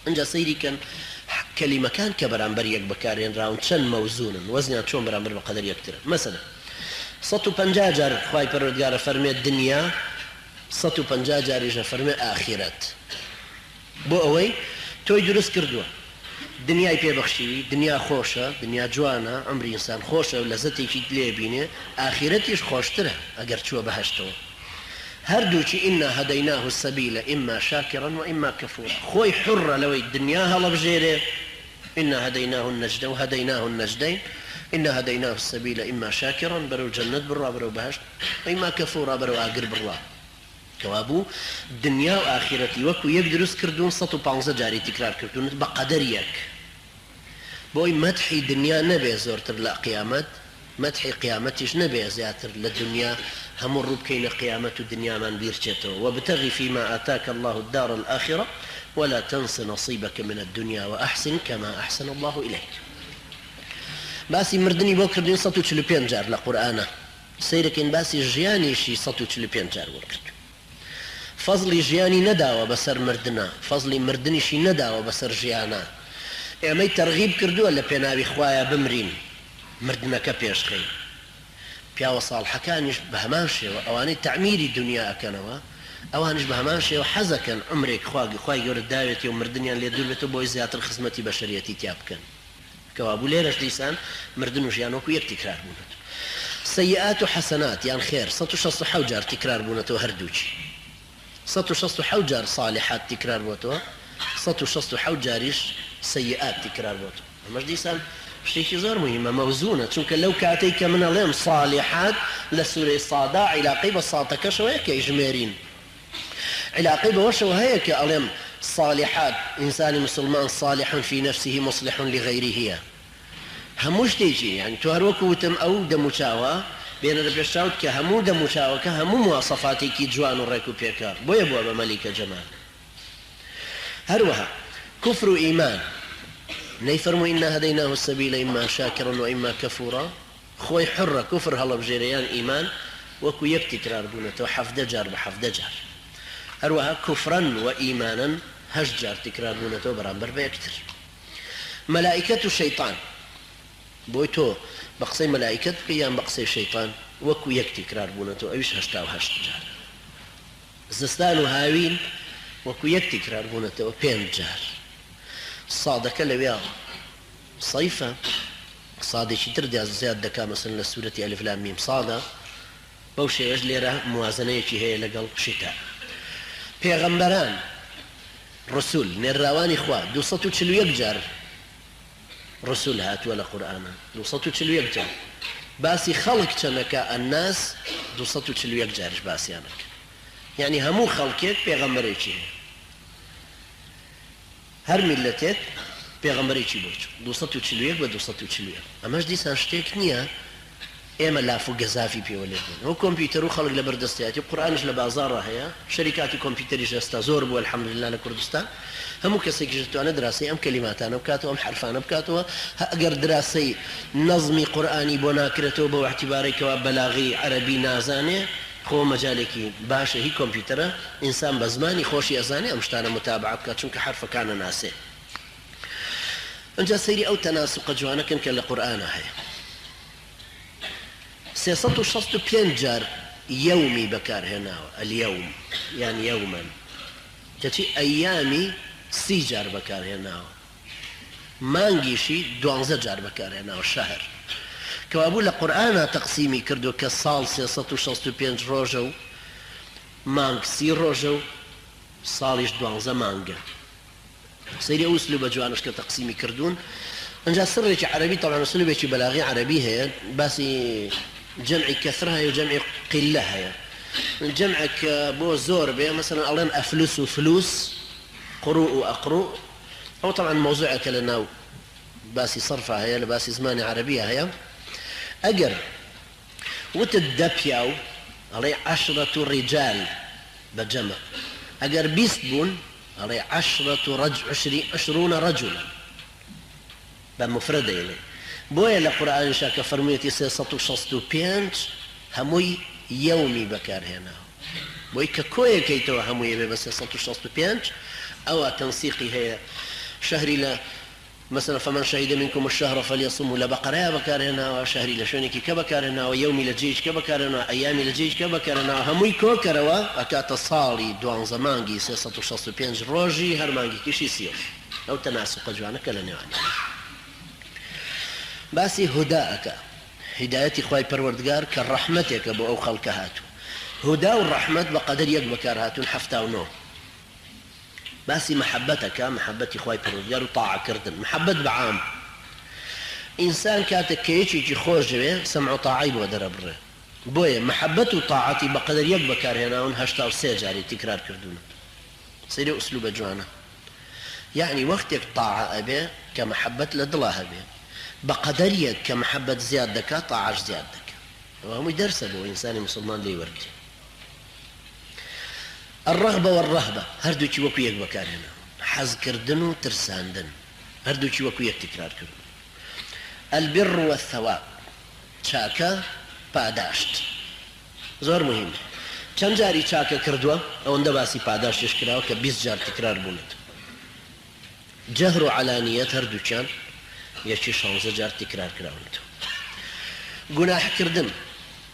انجا سيري كان كلمة كان كبرانبر يك بكارين راون چەند موزونا وزنها چۆن بەرامبەر بە قەدەر یەکترە. مثلا 150 جار خوای پەروەردگارە فەرمێ دنیا، 150 جاریشە فەرمێ ئاخرەت. بۆ ئەوەی تۆی دروست کردووە، دنیای پێبەخشیوی، دنیا خۆشە، دنیا جوانە، عمری ئینسان خۆشە و لەزەتێکی لێ بینێ، ئاخرەتیش خۆشترە ئەگەر چووە بەهەشتەوە. هەردووچی ئینا هەدەیناه السەبیلە ئیما شاکرا و ئیما کەفورا. خۆی حڕە لەوەی دنیا هەڵەبژێرێ، ئینا هەدەیناه النەجدە و هەدەیناه النەجدەین، ئینا هەدەیناه السەبیلە ئیما شاکرا بەرەو جەنەت بڕوا بەرەو بەهەشت، ئیما کەفورا بەرەو ئاگر بڕوا. کەوابوو دنیا و ئاخرەتی وەکو یەک دروست کردوون 115 جاری تکرار کردوون بە قەدەر یەک. بۆی مەدحی دنیا نەبێ زۆرتر لە قیامەت، مەدحی قیامەتیش نەبێ زیاتر لە دنیا، هەموو ڕوو بکەینە قیامەت و دنیامان بیرچێتەوە. وابتغ فيما آتاك الله الدار الآخرة ولا تنس نصيبك من الدنيا وأحسن كما أحسن الله إليك. باسی مردنی بۆ کردوین 145 جار لە قورئانە، سەیرەکەین باسی ژیانیشی 145 جار بۆ کردوین. فەزڵی ژیانی نەداوە بەسەر مردنە، فەزڵی مردنیشی نەداوە بەسەر ژیانە. ئێمەی تەرغیب کردووە لە پێناوی خوایە بمرین، مردنەکە پێشخەین. پیاوە ساڵحەکانیش بە هەمان شێوە ئەوانەی تەعمیری دنیا ئەکەنەوە، ئەوانش بە هەمان شێوە حەزەکەن عمرێک خوای گەورە داوێتی و مردنیان لێ دوور بێتەوە بۆی زیاتر خزمەتی بەشەریەتی تیا بکەن. کەوابوو لێرەش دیسان مردن و ژیان وەکو یەک تکرار بوونەوە. سەیئات و حەسەنات یان خێر 167 جار تکرار بوونەتەوە هەردووچی. 167 جار صالحات تکرار بووەتەوە، 167 جاریش سەیئات تکرار بووەتەوە. ئەمەش دیسان شتێکی زۆر مهمە مەوزونە، چونکە لەو کاتەی کە من ئەڵێم صالحات لە سورەی سادا عیلاقەی بە ساتەکەشەوە هەیە کە ئیژمێرین، علاقەی بەوەشەوە هەیە کە ئەڵێم صالحات ئینسانی مسلمان صالح في نفسه مصلح لغيره، هەموو شتێکی یعنی تو هەروەکو وتم ئەو دەموچاوە بێنە لە پێشاوت کە هەموو دەموچاوەکە هەموو مواصفاتێکی جوان و ڕێک و پێکار، بۆیە بووە بە مەلیکە جەمال. هەروەها کوفر و ئیمان نەیفەرمووی ئینا هەدەیناه السەبیلە ئیما شاکرا و ئیما کەفورا، خۆی حڕە کوفر هەڵەبژێرەیان ئیمان وەکو یەک تکرار بوونەتەوە 17 جار بە 17 جار. هەروەها کوفرن و ئیمانن 8 جار تکرار بوونەتەوە بەرامبەر بە یەکتر. مەلائیکەت و شەیطان بۆی تۆ بە قسەی مەلائیکەت بکە یان بە قسەی شەیطان وەکو یەک تکرار بوونەتەوە، ئەویش 88 جار. زستان و هاوین وەکو یەک تکرار بوونەتەوە 5 جار. سادەکە لەوێ صەیفە، سادێکی تر زیاد دەکا مەسەڵەن لە سوورەتی ئەلیف لام میم سادە، بەو شێوەش لێرە موازنەیەکی هەیە لەگەڵ شیتا. پێغەمبەران ڕسوول نێراوانی خوا 241 جار ڕسوول هاتووە لە قورئانە، 241 جار. باسی خەڵک چەندەکە ئەناس 241 جارش باسییانەکە، یعنی هەموو خەڵکێک پێغەمبەرێکی هەیە، هەر میلەتێک پێغەمبەرێکی بۆ چوو 241 بە 241. ئەمەش دیسان شتێک نییە ئێمە لاف و گەزافی پێوە لێ بن. ئەو کۆمپیوتەر و خەڵک لە بەردەستیاتی قورئانش لە بازاڕە هەیە، شەریکاتی کۆمپیوتەریش ئێستا زۆر بووە الحەمدولله لە کوردستان. هەموو کەسێکیش دەتوانێت دراسی ئەم کەلیماتانە بکاتەوە، ئەم حرفانە بکاتەوە. ئەگەر دراسەی نەزمی قورئانی بۆ ناکرێتەوە بەو اعتیبارێکەوە بەلاغی عەرەبی نازانێ، خۆ مەجالێکی باشە هی کۆمپیوتەرە ئینسان بە زمانی خۆشی ئەزانێ ئەم شتانە متابعە بکات، چونکە حرفەکانە ناسێ. ئەنجا سەیری ئەو تەناسوقە جوانەکەن کە لە قورئانە هەیە. 365 جار یەومی بەکارهێناوە، ئەلیەوم یان یەومەن، کەچی ئەیامی 30 جار بەکارهێناوە، مانگیشی 12 جار بەکارهێناوە، شەهر. کەوابوو لە قورئانە تەقسیمی کردو کە ساڵ 365 ڕۆژە و مانگ 30 ڕۆژە و ساڵیش 12 مانگە. سەیری ئەو ئوسلوبە جوانش کە تەقسیمی کردوون. ئەنجا سڕێکی عەرەبی طبعاً ئوسلوبێکی بەلاغی عەرەبی هەیە، باسی جەمعی کەسرە هەیە و جەمعی قیلە هەیە. جەمعێک بۆ زۆر بێ مەسەڵەن ئەڵێن ئەفلوس و فلوس، قڕوء و ئەقڕوء. ئەو طبعاً مەوزوعێکە لە ناو باسی سەرفە هەیە، لە باسی زمانی عەرەبیە هەیە. ئەگەر وتت دە پیاو ئەڵێ 10 ڕیجال بە جەمع، ئەگەر 20 بوون ئەڵێ 20 رەجولا بە مفرەدە ئێڵێ. بۆیە لە قورئانیشا کە فەرموویەتی 365 هەمووی یەومی بەکارهێناوە، بۆی کە کۆیەکەیتەوە هەموویە بێ بە 365 ئەوە تەنسیقی هەیە شهري لا مثلا فمن شهد منكم الشهر فليصموا لبقرة بكارنا وشهري لشونك كبكارنا ويومي لجيش كبكارنا أيامي لجيش كبكارنا هموي كوكروا أكات صالي دوان زمانجي 365 روجي هرمانجي كيشي سير أو تناسق جوانا كلنا يعني باسي هداءك هدايتي خواي پروردگار كالرحمتك بو أو خلقهاتو هدا والرحمة بقدر يقبكارهاتون حفتا ونو باسي محبتك محبتي خواي پروردگار وطاعة كردن محبت بعام إنسان كاتك كيشي خوش به سمع طاعي بو دربره بويا محبت وطاعتي بقدر يقبكارهناون هشتا وسي جاري تكرار كردون سيري أسلوب جوانا يعني وقتك طاعة أبي كمحبة لدلها أبي بقدرية كمحبة زيادك طاعة زيادك وهم يدرس أبو إنسان مسلمان لي ورد الرغبة والرهبة هردوكي وكو يك بكارهنا حز كردن وترساندن هردوكي وكو يك تكرار كردن البر والثواب شاكا پاداشت زور مهم چند جاری چاکە کردووە ئەوەندە باسی پاداشتش کراوە کە 20 جار تکرار بوونێت جەهر و علانیەت هەردووچیان یەکی 16 جار تکرار کراونێتەوە گوناحکردن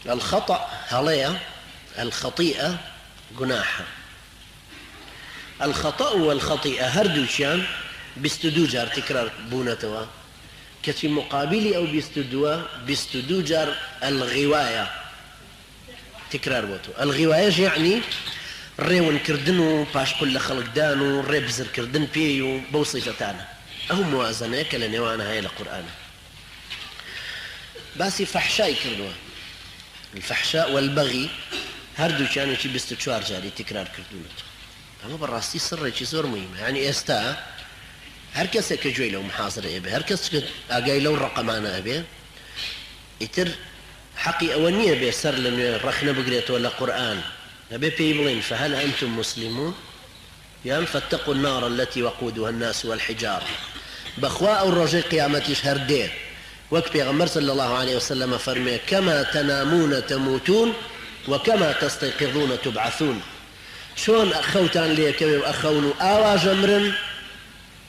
الخطأ هەڵەیە الخطيئة گوناحە الخطأ والخطيئة هەردووچیان 22 جار تکرار بوونەتەوە کەچی مقابلی ئەو 22 جار الغواية تكرار بوتو الغواية يعني ريون كردنو باش كل خلق دانو ريبزر كردن بيو بوصفتانا أو موازنة كالنيوانا هاي القرآن باسي فحشاء كردوا الفحشاء والبغي هردو كانوا شي 24 جاري تكرار كردونتو أما بالراستي سر شي زور مهم يعني استا هركس كجوي لو محاضرة أبي هركس أجاي لو رقمانا أبي يتر حقي أولنية بيسر لأنه رخنا بقريت ولا قرآن نبي بيبلين فهل أنتم مسلمون يام فاتقوا النار التي وقودها الناس والحجار بخواء الرجل قيامتي شهر دير وقت بيغمر صلى الله عليه وسلم فرمي كما تنامون تموتون وكما تستيقظون تبعثون شون أخوتان ليكوي وأخونوا آوا جمرن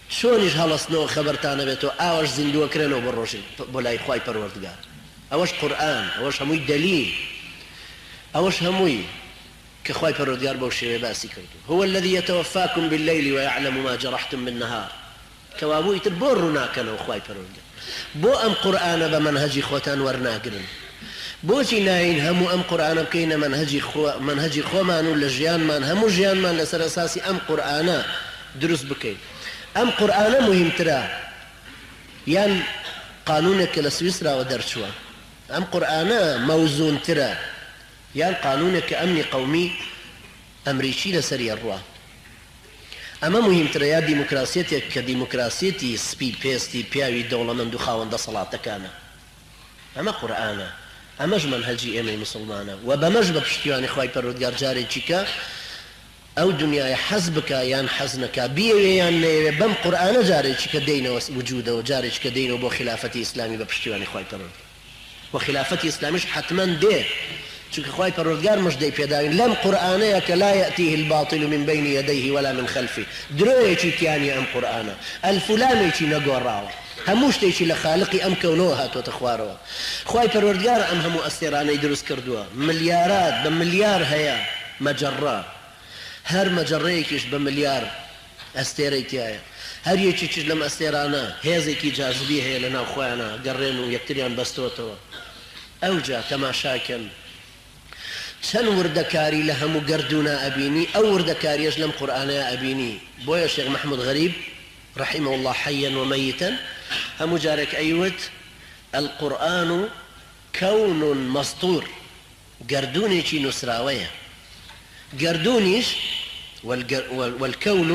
شون يجهلصنو خبرتان بيتو آواش زندو كرنو بالرجل بولاي خواي پروردگار اوش قرآن اوش هموي دليل اوش هموي كخواي پروردگار بوشي باسي كردو هو الذي يتوفاكم بالليل ويعلم ما جرحتم بالنهار كوابو يتبورنا كانوا خواي پروردگار بو ام قرآن بمنهجي خوتان ورناقرن بوشي ناين همو ام قرآن بكينا منهجي خومانو لجيان من همو جيان من لسر اساسي ام قرآن دروس بكين ام قرآن مهم ترى يان قانونك لسويسرا ودرشوا ام قرآن موزون ترى يان قانونك امني قومي امريكي لسري الروا اما مهم ترى يا ديمقراطيتك كديمقراطيتي سبيد بيستي بياوي دولة من دخاون دا صلاة كان اما قرآن اما جمن هلجي امي مسلمانا وبمجبب شتيواني خواي پروردگار جاري چيكا او دنيا حزبك يان حزنك بيان بم قرآن جاري چيكا دينا وجوده وجاري چيكا دينا وبو خلافة اسلامي بپشتيواني خواي پروردگار وخلافة اسلاميش حتما دي چونك خواي پروردگار مش دي بيداوين لم قرآنيك لا يأتيه الباطل من بين يديه ولا من خلفه دروي چي تياني ام قرآن الفلاني چي نقور راو هموش تيشي لخالقي ام كونوها توتخواروا خواي پروردگار ام همو استيراني دروس كردوا مليارات بمليار هيا مجرات هر مجريكش بمليار استيريتيايا هر يكيش لما استيرانا هيزيكي جاذبيه هي لنا اخوانا قرينو يكتريان بستوتوا اوجا تماشاكن چەند وردەکاری لە هەموو گەردونا ئەبینی ئەو وردەکاریەش لەم قورئانەیە ئەبینی بۆیە شێخ محمود غەریب رحمه الله حيا وميتا هەموو جارێک ئەیوت القورئان كون مسطور گەردوونێکی نووسراوەیە گەردوونیش والكون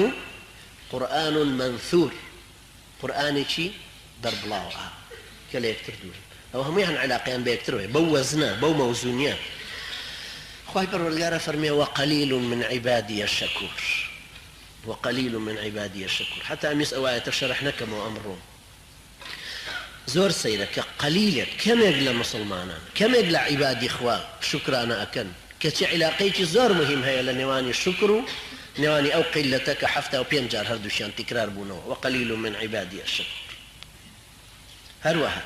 قرآن منثور قورئانێکی بەربڵاوە کە لە یەکتر دوور ئەو هەموویان علاقەیان بە یەکترەوەیە بەو وەزنە بەو مەوزونیە خواهي پروردگار فرمي وقليل من عبادي الشكور وقليل من عبادي الشكور حتى أمس أواية شرحنا كما أمرون زور سيدك قليل كم يقل مسلمانا كم يقل عبادي خوا شكرانا أكن كتش علاقيتي زور مهم هي لنواني الشكر نواني أو قلتك حفتة أو بينجار هردوشان تكرار بونو وقليل من عبادي الشكر هروها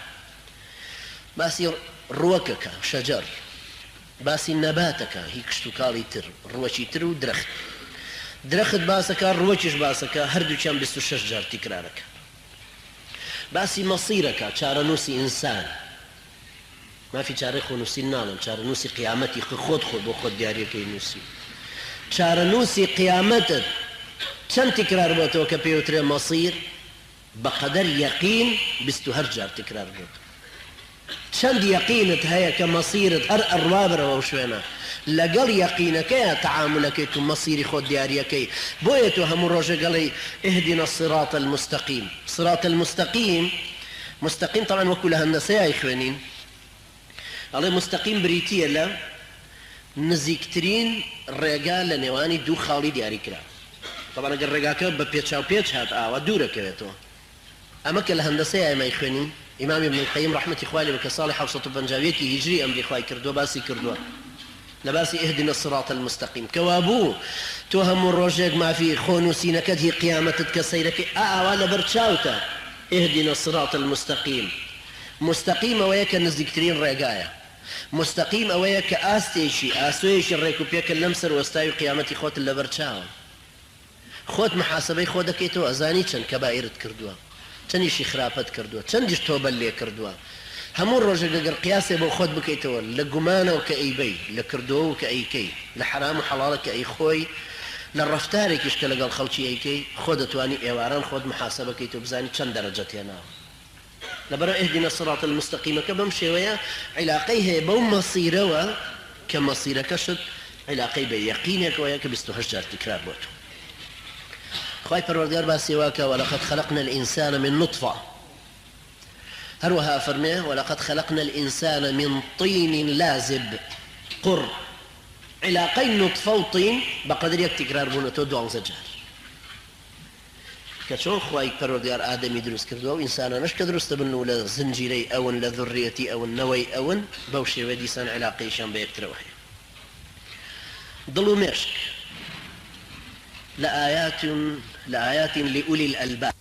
باسي روكك شجر باسي نباتك هيك شتوكالي تر روشي تر درخت باسك روشش باسك هردوشان 26 جار تكرارك باسي مصيرك شارنوسي إنسان ما في تاريخ نوسي نالم شارنوسي قيامتي خود دياريكي نوسي شارنوسي قيامتك چەند تکرار بۆتەوە کە پێوترێ مەسیر بەقەدەر یەقین 22 جار تکرار بوت چەند یەقینت هەیە کە مەسیرت هەر ئەڕوا بەرەوە شوێنە لەگەڵ یەقینەکەیە تەعاملەکەیت و مەسیری خۆت دیاریەکەی بۆیە تۆ هەموو ڕۆژێ گەڵێی اهدنا الصراط المستقيم صراط المستقيم مستقيم طبعا وەکو لە هەندەسەیە خوێنین ئەڵێ مستقیم بریتیە لە نزیکترین ڕێگا لە نێوانی دوو خاڵی دیاری کرا طبعا ئەگەر ڕێگاکە بە پێچاو پێچ هات ئاوا دوورەکەوێتەوە ئەمە کە لە هەندەسەیە ئێمەی خوێنین ئیمام ابن القیم ڕەحمەتی خوای لێ بکە ساڵی 750 هیجری ئەمری خوای کردووە باسی کردووە لە باسی اهدنا الصراط المستقيم کەوابوو تۆ هەموو ڕۆژێک مافی خۆن و سینەکەت هی قیامەتت کە سەیرەکەی ئاوا لەبەر چاوتە اهدنا الصراط المستقيم مستقیم ئەوەیە کە نزیکترین ڕێگایە مستقیم ئەوەیە کە ئاستێکی ئاسوەیەکی ڕێک و پێکە لەم سەر وەستای و قیامەتی خۆت لەبەر چاوە خۆت محاسبەی خۆ دەکەیتەوە ئەزانی چەند کەبائیرت کردووە چەندیشی خراپەت کردووە چەندیش تۆبە لێ کردووە هەموو ڕۆژێک ئەگەر قیاسێ بۆ خۆت بکەیتەوە لە گومانەوە کە ئەیبەی لە کردووە و کە ئەیکەی لە حرام و حەڵاڵە کە ئەیخۆی لە ڕەفتارێکیش کە لەگەڵ خەڵکی ئەیکەی خۆ دەتوانی ئێواران خۆت محاسبە بکەیتەوە بزانی چەند دەرەجە تێناوە لەبەرە اهدنا الصراط المستقيم کە بەم شێوەیە عیلاقەی هەیە بەو مەسیرەوە کە مەسیرەکەشت عیلاقەی بە یەقینێکەوەیە کە 28 جار تکرار بۆت خوای پەروەردگار باسی واکە ولقد خلقنا الإنسان من نطفة هروها فرميه ولقد خلقنا الإنسان من طين لازب قر علاقي نطفة وطين بقدر يكتكرار بونتو 12 جار كشون خواي پروردگار آدمي دروست کردووە و ئینسانانش کە دروستە بن و لە زنجیرەی ئەون لە ذڕیەتی ئەون نەوەی ئەون بەو شێوە دیسان علاقەیشان بە یەکترەوە هەیە دڵ و مێشک لآيات لأولي الألباب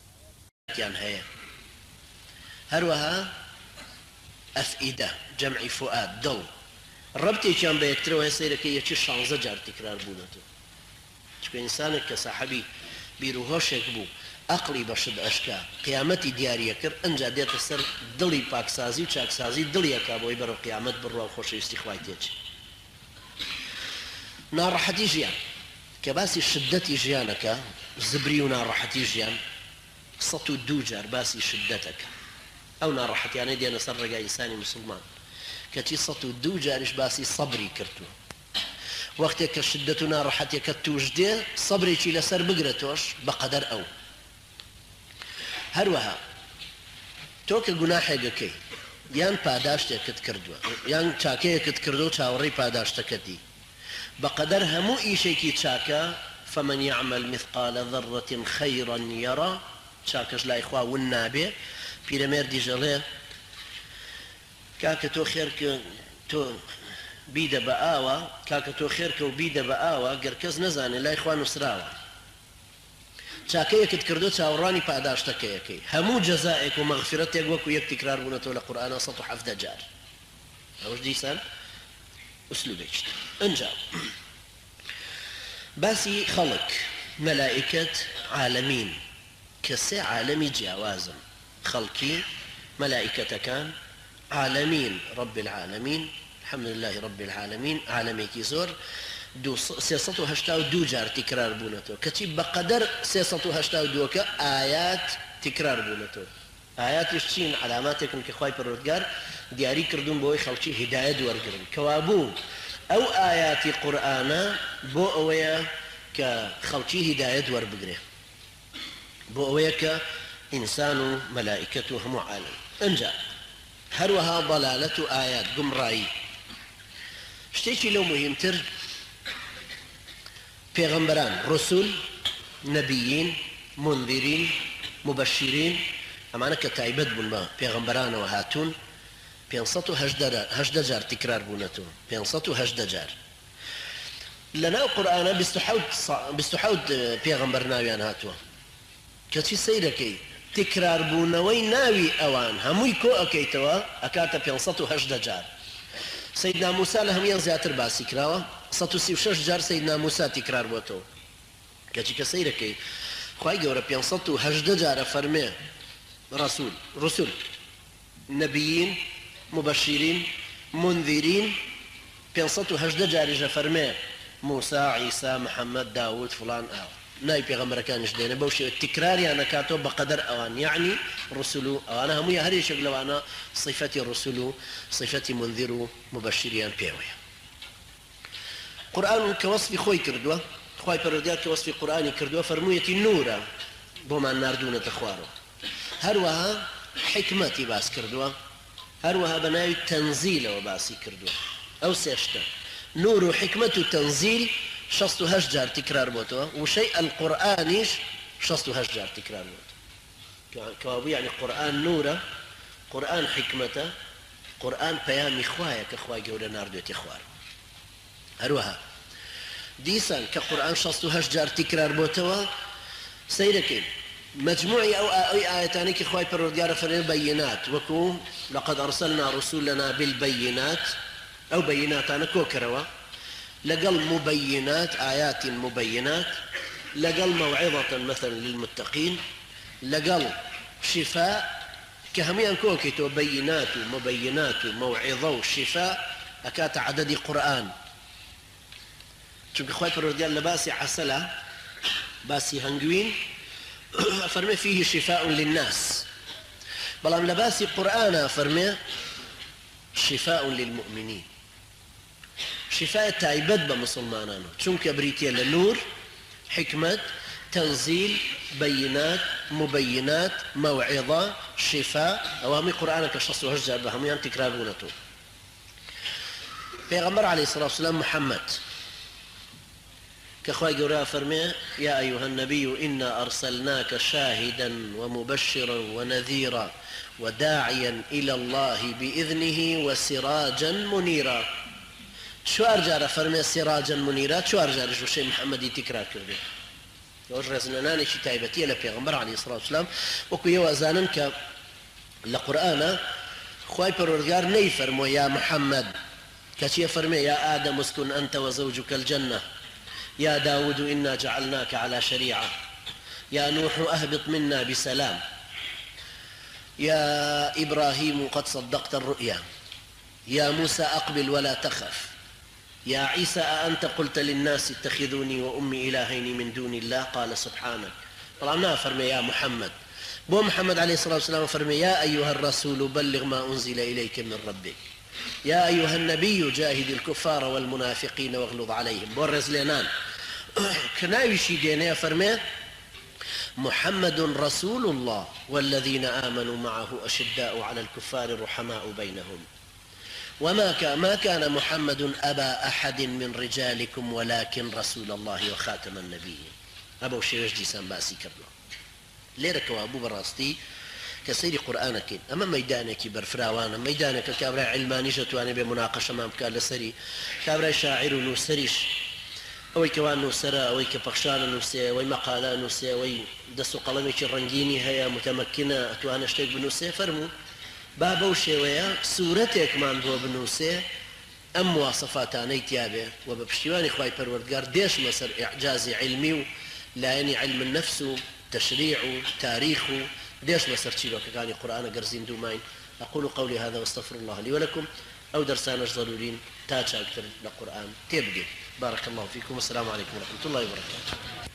هي هروها أفئدة جمع فؤاد دل ربطي كان بيكتروا هسيرك يشي 16 جار تكرار بونتو شكو إنسانك كصاحبي بيروهوشك بو أقلي بشد أشكا قيامتي ديارية كر أنجا ديت السر دلي باكسازي وشاكسازي دلي يكابو يبرو قيامت بروا وخوش استخواتيج نار حدي جيان كباسي شدتي جيانك زبري ونار راحتي جيان سطو دوجار باسي شدتك او نار راحتي يعني دي انا سرقا انساني مسلمان كتي سطو دوجارش باسي صبري كرتو وقتك شدتو نار راحتي كتوجدي صبري شي لسر بقرتوش بقدر او هروها توك گوناحێکەکەی یان پاداشتێکت کردووە یان چاکەیەکت کردو چاوەڕێی پاداشتەکەتی بقدر همو إيشيكي تشاكا فمن يعمل مثقال ذرة خيرا يرى تشاكش لا إخوة والنابي بيرمير دي جالي كاكا تو خيرك تو بيدا بآوا كاكا تو خيرك وبيدا بآوا قركز نزاني لا إخوة نسراوا تشاكيك تكردو تشاوراني پاداشتكيكي همو جزائك ومغفرتك وكو يك تكرار بونتو لقرآن سطو حفظ جار اوش ديسان أسلوبك انجا باسي خلق ملائكة عالمين كسي عالمي جاوازا خلقي ملائكة كان عالمين رب العالمين الحمد لله رب العالمين عالمي كيزور سيسطو هشتاو دو جار تكرار بونتو كتب بقدر سيسطو هشتاو دوكا آيات تكرار بونتو آيات يشتين علاماتك من كخواي پروردگار دیاری کردون بۆی خەڵکی هدایەت وەرگرن کەوابوو ئەو ئاياتی قورئانە بۆ ئەوەیە کە خەڵکی هدایەت وەربگرێ بۆ ئەوەیە کە ئینسان و مەلائکەت و هەموو عالم ئەنجا هەروەها ضەلالەت و ئايات گومڕایی شتێکی لەو مهمتر پێغەمبەران ڕسوول نەبیین منذرین مبەشرین ئەمانە کە تایبەت بوون بە پێغەمبەرانەوە هاتوون 518 جار تکرار بونەتەوە 518 جار لنا القرآن بستحود بيغمبر ناويان هاتوا كتفي سيركي تكرار بونوي ناوي أوان هموي كو أكيتوا أكاتا بينصتو هجد جار سيدنا موسى لهم ينزياتر باسي كراوة 136 جار سيدنا موسى تكرار بوتو كتفي كسيركي خواهي قورا بينصتو هجد جار فرمي رسول نبيين مبشرين منذرين بينصتو هجد جار فرمي موسى عيسى محمد داود فلان ناي بيغمبر كان جدينا بوشي التكرار أنا كاتب بقدر أوان يعني رسل أنا هم يهري شغل وأنا صفتي الرسل صفتي منذر مبشريان بيوي قرآن كوصف خوي كردوه خوي برديات كوصف قرآني كردوه فرموية النورة بما الناردون تخواره هروها حكمتي باس كردوه هروها بناي تنزيل وباسي كردوه أو سيشتا نور حكمة تنزيل شصت هشجار تكرار بوتو وشيء القرآنيش شصت هشجار تكرار بوتو كوابو يعني قرآن نورة قرآن حكمة قرآن بيامي خوايا كخواي جورا ناردوتي خوار هروها ديسان كقرآن شصت هشجار تكرار بوتو سيركين مجموعي أو آياتاني كخواي برديار فرين بينات وكو لقد أرسلنا رسولنا بالبينات أو بينات أنا كوكروا لقل مبينات آيات مبينات لقل موعظة مثلا للمتقين لقل شفاء كهميان كوكيتو بينات ومبينات وموعظة وشفاء أكات عدد قرآن شوف إخوات الرجال لباسي عسلة باسي هنجوين فرمي فيه شفاء للناس بلام لباسي قرآن فرمي شفاء للمؤمنين شفاء تايبد بمسلمانانو چونك بريتيا للنور حكمة تنزيل بينات مبينات موعظة شفاء أوامي قرآنك شخص وهجر بهميان تكرارونته پیغمبر عليه الصلاة والسلام محمد كخواي قراء فرمي يا أيها النبي إنا أرسلناك شاهدا ومبشرا ونذيرا وداعيا إلى الله بإذنه وسراجا منيرا شوار جارة فرمي سراجا منيرا شوار جارة شيء محمد تكرار كرده وجرزنا شي تايبتي لبيغمبر عليه الصلاة والسلام وكو يوازانن لقرآن خواي برورجار نيفرمو يا محمد كشي فرمي يا آدم اسكن أنت وزوجك الجنة يا داود إنا جعلناك على شريعة يا نوح أهبط منا بسلام يا إبراهيم قد صدقت الرؤيا يا موسى أقبل ولا تخف يا عيسى أأنت قلت للناس اتخذوني وأمي إلهين من دون الله قال سبحانك طلعنا فرمي يا محمد بو محمد عليه الصلاة والسلام فرمي يا أيها الرسول بلغ ما أنزل إليك من ربك يا أيها النبي جاهد الكفار والمنافقين واغلظ عليهم بورز لنان كناوي شي دينا فرمي محمد رسول الله والذين آمنوا معه أشداء على الكفار رحماء بينهم ما كان محمد أبا أحد من رجالكم ولكن رسول الله وخاتم النبيين أبو شيوش جيسان باسي كرنا ليرك وابو براستي كسير قرآنك أما ميدانك برفراوانا ميدانك كابرا علماني جتواني بمناقشة ما مكان لسري كابرا شاعر نوسريش أوي كوان نوسرا أوي كبخشان نوسي أوي مقالا نوسي أوي دستو قلمك الرنجيني هيا متمكنة أتوانا اشتيك بنوسي فرمو بابا وشيوية سورتك من هو بنوسي أم مواصفاتاني تيابه وببشتواني خواهي پروردگار ديش مصر إعجاز علمي لا يعني علم النفس تشريع تاريخ ديش مصر تشيلو كان قرآن قرزين دومين أقول قولي هذا واستغفر الله لي ولكم أو درسانش ضرورين تاج أكثر للقرآن تبقي بارك الله فيكم والسلام عليكم ورحمة الله وبركاته